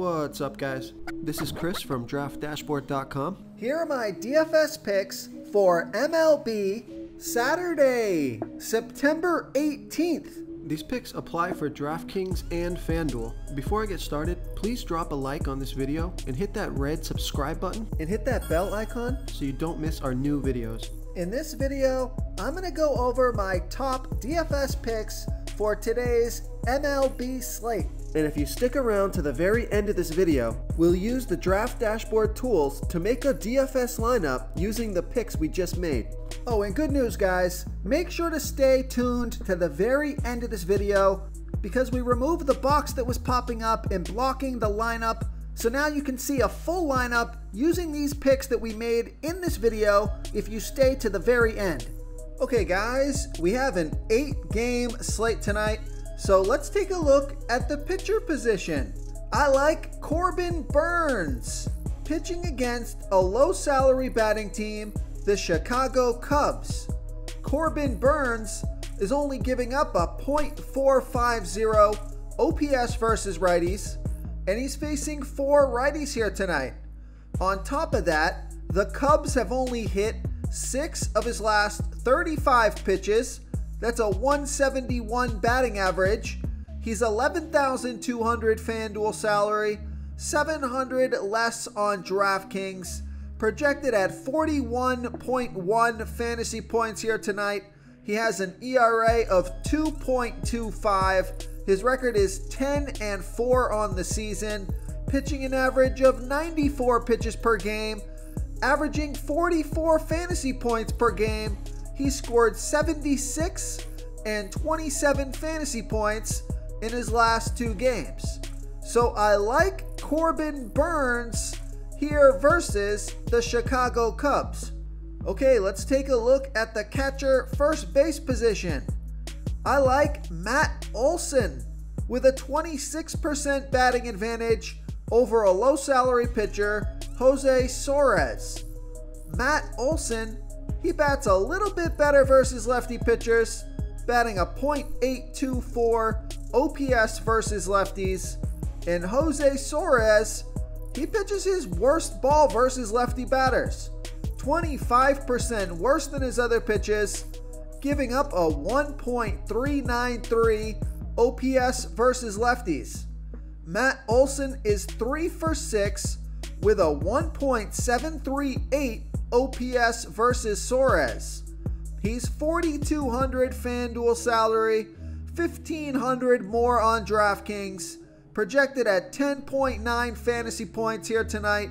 What's up, guys? This is Chris from DraftDashboard.com. Here are my DFS picks for MLB Saturday, September 18th. These picks apply for DraftKings and FanDuel. Before I get started, please drop a like on this video and hit that red subscribe button And hit that bell icon so you don't miss our new videos. In this video, I'm going to go over my top DFS picks for today's MLB slate. And if you stick around to the very end of this video, we'll use the Draft Dashboard tools to make a DFS lineup using the picks we just made. Oh, and good news, guys. Make sure to stay tuned to the very end of this video because we removed the box that was popping up and blocking the lineup. So now you can see a full lineup using these picks that we made in this video if you stay to the very end. Okay, guys, we have an 8-game slate tonight. So let's take a look at the pitcher position. I like Corbin Burnes pitching against a low salary batting team, the Chicago Cubs. Corbin Burnes is only giving up a .450 OPS versus righties, and he's facing 4 righties here tonight. On top of that, the Cubs have only hit 6 of his last 35 pitches. That's a 171 batting average. He's 11,200 FanDuel salary, 700 less on DraftKings, projected at 41.1 fantasy points here tonight. He has an ERA of 2.25. His record is 10-4 on the season, pitching an average of 94 pitches per game, averaging 44 fantasy points per game. He scored 76 and 27 fantasy points in his last 2 games. So I like Corbin Burnes here versus the Chicago Cubs. Okay, let's take a look at the catcher first base position. I like Matt Olson with a 26% batting advantage over a low salary pitcher, Jose Suarez. Matt Olson, he bats a little bit better versus lefty pitchers, batting a .824 OPS versus lefties. And Jose Suarez, he pitches his worst ball versus lefty batters, 25% worse than his other pitches, giving up a 1.393 OPS versus lefties. Matt Olson is 3 for 6 with a 1.738 OPS versus Suarez. He's 4,200 FanDuel salary, 1,500 more on DraftKings, projected at 10.9 fantasy points here tonight,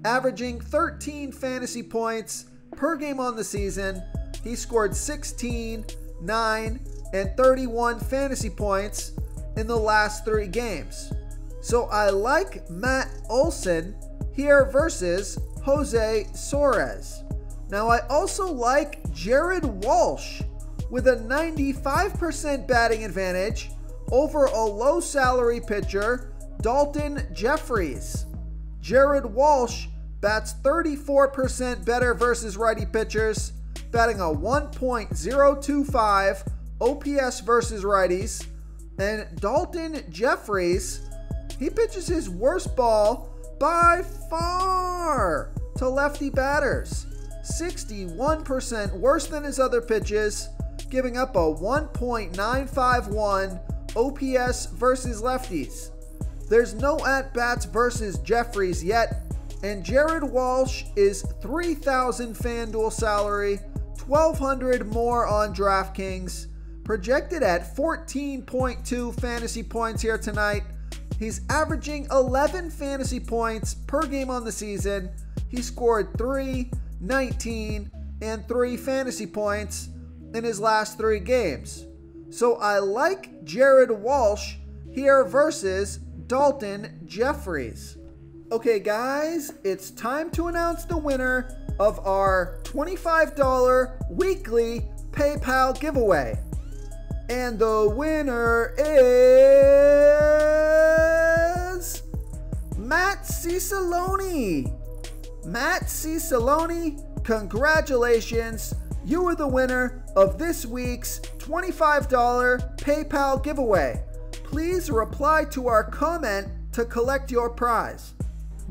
averaging 13 fantasy points per game on the season. He scored 16, 9, and 31 fantasy points in the last 3 games. So I like Matt Olson here versus Jose Suarez. Now I also like Jared Walsh with a 95% batting advantage over a low salary pitcher, Dalton Jeffries. Jared Walsh bats 34% better versus righty pitchers, batting a 1.025 OPS versus righties. And Dalton Jeffries, he pitches his worst ball by far to lefty batters, 61% worse than his other pitches, giving up a 1.951 OPS versus lefties. There's no at-bats versus Jeffries yet, and Jared Walsh is 3,000 FanDuel salary, 1,200 more on DraftKings, projected at 14.2 fantasy points here tonight. He's averaging 11 fantasy points per game on the season. He scored 3, 19, and 3 fantasy points in his last 3 games. So I like Jared Walsh here versus Dalton Jeffries. Okay, guys, it's time to announce the winner of our $25 weekly PayPal giveaway. And the winner is Matt Cicilline. Matt Cicilline, congratulations. You are the winner of this week's $25 PayPal giveaway. Please reply to our comment to collect your prize.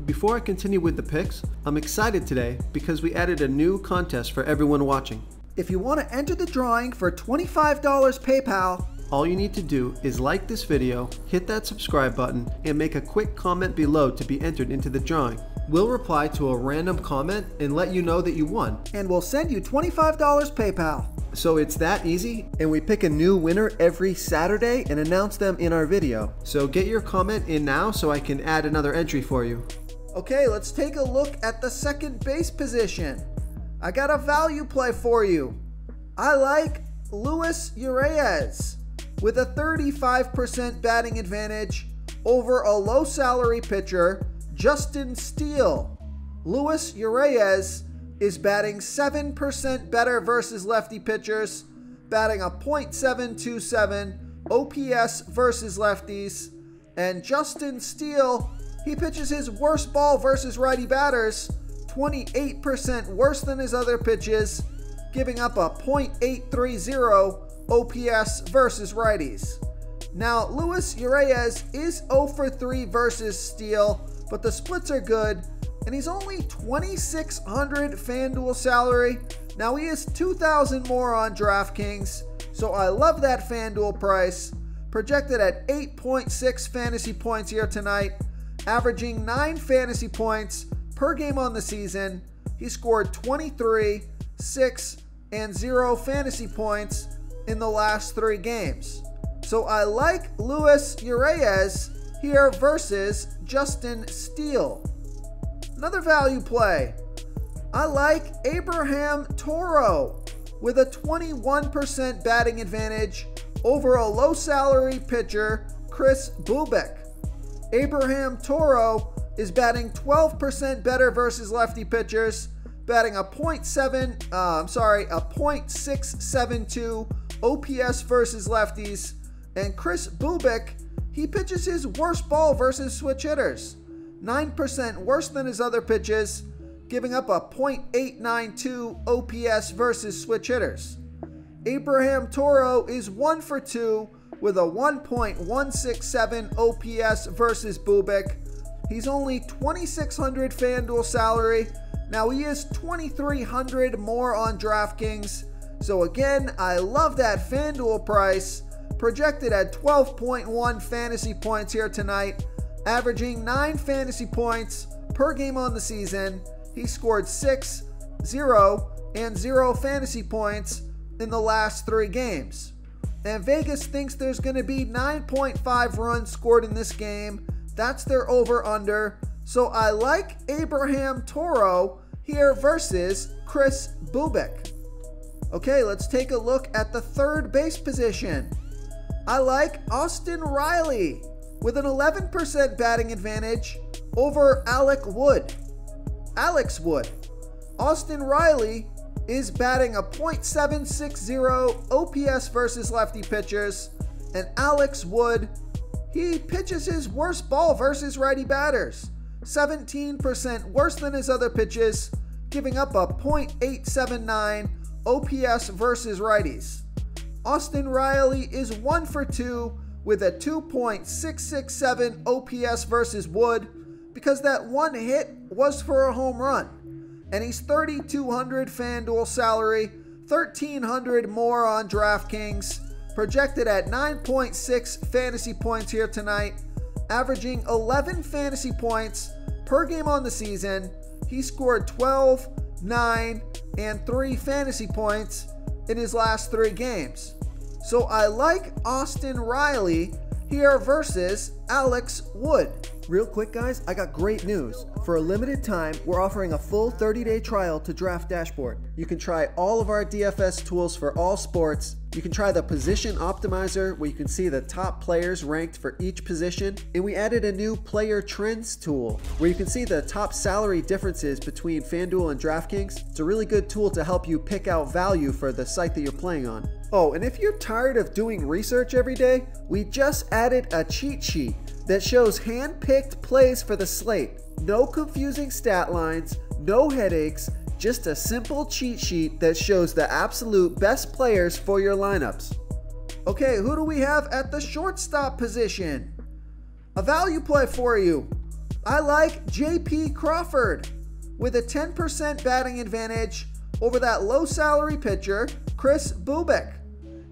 Before I continue with the picks, I'm excited today because we added a new contest for everyone watching. If you want to enter the drawing for $25 PayPal, all you need to do is like this video, hit that subscribe button, and make a quick comment below to be entered into the drawing. We'll reply to a random comment and let you know that you won. And we'll send you $25 PayPal. So it's that easy, and we pick a new winner every Saturday and announce them in our video. So get your comment in now so I can add another entry for you. Okay, let's take a look at the second base position. I got a value play for you. I like Luis Urias with a 35% batting advantage over a low salary pitcher, Justin Steele. Luis Urias is batting 7% better versus lefty pitchers, batting a .727 OPS versus lefties, and Justin Steele, he pitches his worst ball versus righty batters, 28% worse than his other pitches, giving up a .830 OPS versus righties. Now, Luis Urias is 0 for 3 versus Steele, but the splits are good, and he's only $2,600 FanDuel salary. Now, he is $2,000 more on DraftKings, so I love that FanDuel price. Projected at 8.6 fantasy points here tonight, averaging 9 fantasy points per game on the season. He scored 23, 6, and 0 fantasy points in the last 3 games. So I like Luis Urias here versus Justin Steele. Another value play. I like Abraham Toro with a 21% batting advantage over a low salary pitcher, Kris Bubic. Abraham Toro is batting 12% better versus lefty pitchers, batting a .672 OPS versus lefties, and Kris Bubic, he pitches his worst ball versus switch hitters, 9% worse than his other pitches, giving up a .892 OPS versus switch hitters. Abraham Toro is 1 for 2 with a 1.167 OPS versus Bubic. He's only $2,600 FanDuel salary. Now he is $2,300 more on DraftKings. So again, I love that FanDuel price. Projected at 12.1 fantasy points here tonight, averaging 9 fantasy points per game on the season. He scored 6, 0, and 0 fantasy points in the last 3 games. And Vegas thinks there's going to be 9.5 runs scored in this game. That's their over-under. So I like Abraham Toro here versus Kris Bubic. Okay, let's take a look at the third base position. I like Austin Riley with an 11% batting advantage over Alex Wood. Austin Riley is batting a .760 OPS versus lefty pitchers, and Alex Wood, he pitches his worst ball versus righty batters, 17% worse than his other pitches, giving up a .879 OPS versus righties. Austin Riley is 1 for 2 with a 2.667 OPS versus Wood because that one hit was for a home run. And he's $3,200 FanDuel salary, $1,300 more on DraftKings, projected at 9.6 fantasy points here tonight, averaging 11 fantasy points per game on the season. He scored 12, 9, and 3 fantasy points in his last 3 games. So I like Austin Riley here versus Alex Wood. Real quick guys, I got great news. For a limited time, we're offering a full 30-day trial to Draft Dashboard. You can try all of our DFS tools for all sports. You can try the Position Optimizer, where you can see the top players ranked for each position. And we added a new Player Trends tool, where you can see the top salary differences between FanDuel and DraftKings. It's a really good tool to help you pick out value for the site that you're playing on. Oh, and if you're tired of doing research every day, we just added a cheat sheet that shows hand-picked plays for the slate. No confusing stat lines, no headaches, just a simple cheat sheet that shows the absolute best players for your lineups. Okay, who do we have at the shortstop position? A value play for you. I like J.P. Crawford with a 10% batting advantage over that low salary pitcher, Kris Bubic.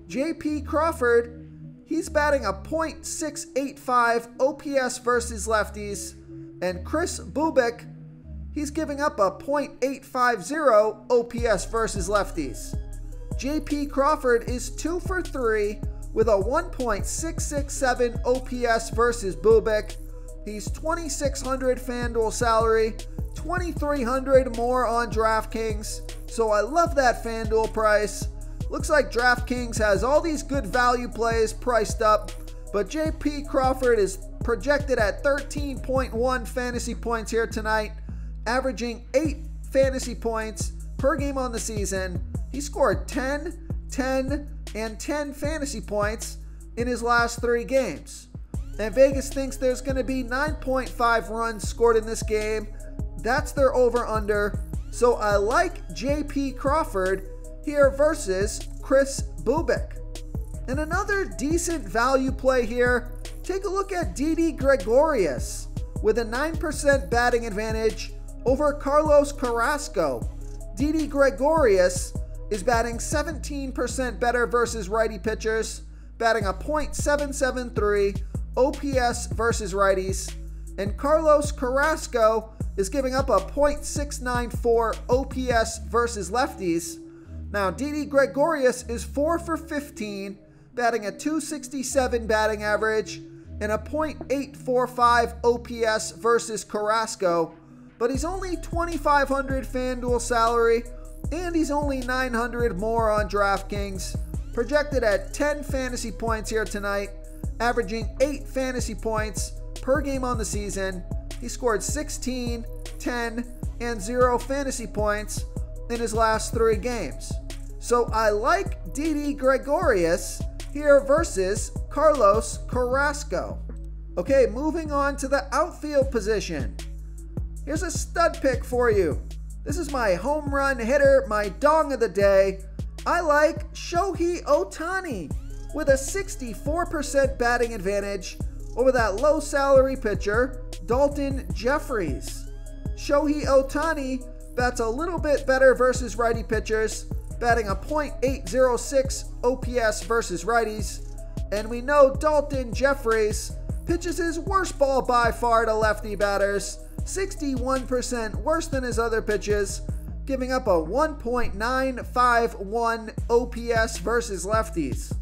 J.P. Crawford, he's batting a .685 OPS versus lefties, and Kris Bubic, he's giving up a .850 OPS versus lefties. J.P. Crawford is 2 for 3 with a 1.667 OPS versus Bubic. He's $2,600 FanDuel salary, $2,300 more on DraftKings, so I love that FanDuel price. Looks like DraftKings has all these good value plays priced up, but J.P. Crawford is projected at 13.1 fantasy points here tonight, averaging 8 fantasy points per game on the season. He scored 10, 10, and 10 fantasy points in his last 3 games. And Vegas thinks there's going to be 9.5 runs scored in this game. That's their over-under. So I like J.P. Crawford here versus Kris Bubic. And another decent value play here, take a look at Didi Gregorius with a 9% batting advantage over Carlos Carrasco. Didi Gregorius is batting 17% better versus righty pitchers, batting a .773 OPS versus righties, and Carlos Carrasco is giving up a .694 OPS versus lefties. Now, Didi Gregorius is 4 for 15, batting a .267 batting average and a .845 OPS versus Carrasco, but he's only $2,500 FanDuel salary, and he's only $900 more on DraftKings, projected at 10 fantasy points here tonight, averaging 8 fantasy points per game on the season. He scored 16, 10, and 0 fantasy points in his last 3 games. So I like Didi Gregorius here versus Carlos Carrasco. Okay, moving on to the outfield position. Here's a stud pick for you. This is my home run hitter, my dong of the day. I like Shohei Ohtani with a 64% batting advantage over that low salary pitcher, Dalton Jeffries. Shohei Ohtani bats a little bit better versus righty pitchers, batting a .806 OPS versus righties. And we know Dalton Jeffries pitches his worst ball by far to lefty batters, 61% worse than his other pitches, giving up a 1.951 OPS versus lefties.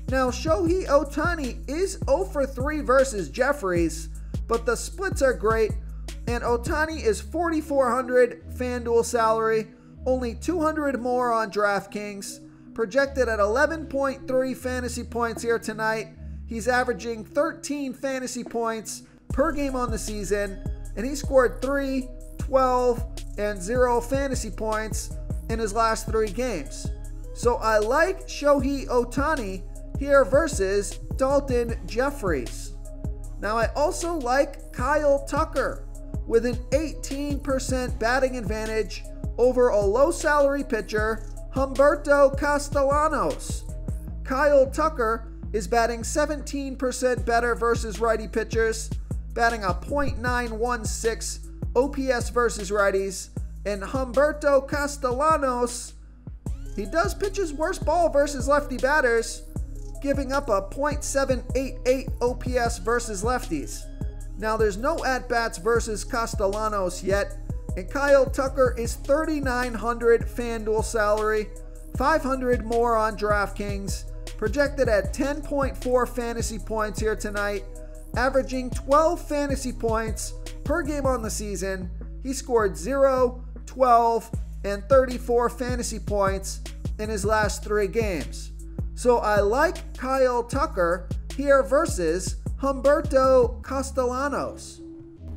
Now, Shohei Ohtani is 0 for 3 versus Jeffries, but the splits are great, and Ohtani is $4,400 FanDuel salary, only $200 more on DraftKings, projected at 11.3 fantasy points here tonight. He's averaging 13 fantasy points per game on the season, and he scored 3, 12, and 0 fantasy points in his last 3 games. So I like Shohei Ohtani here versus Dalton Jeffries. Now I also like Kyle Tucker with an 18% batting advantage over a low salary pitcher, Humberto Castellanos. Kyle Tucker is batting 17% better versus righty pitchers, batting a .916 OPS versus righties, and Humberto Castellanos, he does pitch his worst ball versus lefty batters, giving up a .788 OPS versus lefties. Now there's no at-bats versus Castellanos yet, and Kyle Tucker is $3,900 FanDuel salary, $500 more on DraftKings, projected at 10.4 fantasy points here tonight, averaging 12 fantasy points per game on the season. He scored 0, 12, and 34 fantasy points in his last 3 games. So I like Kyle Tucker here versus Humberto Castellanos.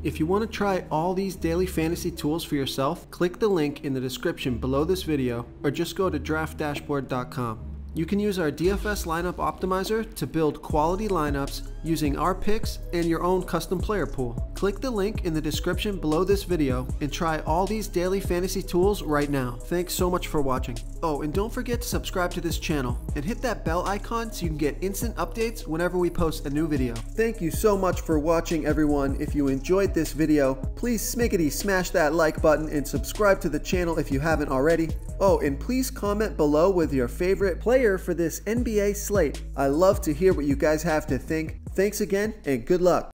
If you want to try all these daily fantasy tools for yourself, click the link in the description below this video or just go to draftdashboard.com. You can use our DFS lineup optimizer to build quality lineups using our picks and your own custom player pool. Click the link in the description below this video and try all these daily fantasy tools right now. Thanks so much for watching. Oh, and don't forget to subscribe to this channel and hit that bell icon so you can get instant updates whenever we post a new video. Thank you so much for watching, everyone. If you enjoyed this video, please smiggity smash that like button and subscribe to the channel if you haven't already. Oh, and please comment below with your favorite player for this NBA slate. I love to hear what you guys have to think. Thanks again, and good luck.